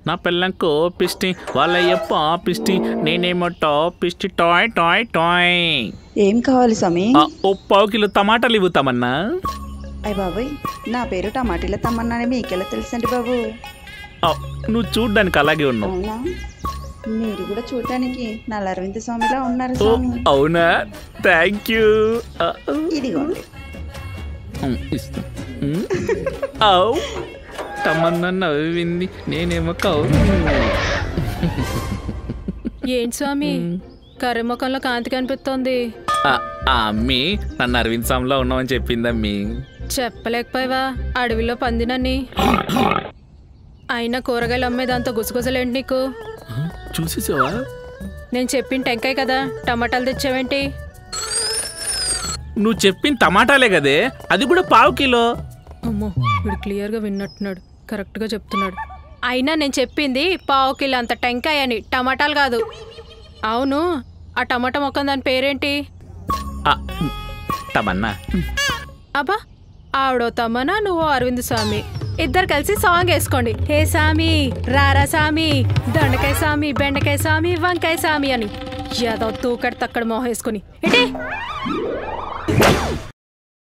నా పిల్లం కోపిష్టి వాళ్ళయ్య పాపిష్టి నేనేమో టాపిష్టి టాయ్ టాయ్ టాయ్. ఏం కావాలి సమీ? ఓ పావు కిలో టమాటాలు ఇవ్వుతామన్నా. అయ్య బాబోయ్, నా పేరు టమాటీల తమ్మన్నానే మీకెలా తెలుసండి బాబు? నువ్వు చూడ్డానికి అలాగే ఉన్నావు. అవునా? మీరు కూడా చూడటానికి నల్ల అరవింద్ స్వామిలా ఉన్నారు స్వామి. అవునా, థ్యాంక్ యూ. ఇదిగోండి. ఇస్తా. తమన్నా నవ్వింది, నేనేమో కౌ. ఏంటి స్వామి కర్రీ ముఖంలో కాంతి కనిపిస్తోంది? అమ్మి నన్ను అరవింద్ స్వామిలో ఉన్నామని చెప్పిందమ్మి. చెప్పలేకపోయావా అడవిలో పందినని? అయినా కూరగాయలు అమ్మేదంతా గుసగుసలేంటి నీకు? చూసేసావా? నేను చెప్పిన టెంకాయ కదా, టమాటాలు తెచ్చావేంటి? నువ్వు చెప్పిన టమాటాలే కదే, అది కూడా పావు కిలో. అమ్మో, వీడు క్లియర్గా విన్నట్టున్నాడు, కరెక్ట్గా చెప్తున్నాడు. అయినా నేను చెప్పింది పావు కిలో అంత టెంకాయ అని, టమాటాలు కాదు. అవును, ఆ టమాటా మొక్క దాని పేరేంటి? తమన్నా. అబ్బా, ఆవిడో తమన్నా, నువ్వు అరవింద్ స్వామి, ఇద్దరు కలిసి సాంగ్ వేసుకోండి. హే సామి రారా సామి, దొండకాయ సామి, బెండకాయ సామి, వంకాయ సామి అని. యాదవ్ తూకడ తక్కడ మోహేసుకుని ఏంటి?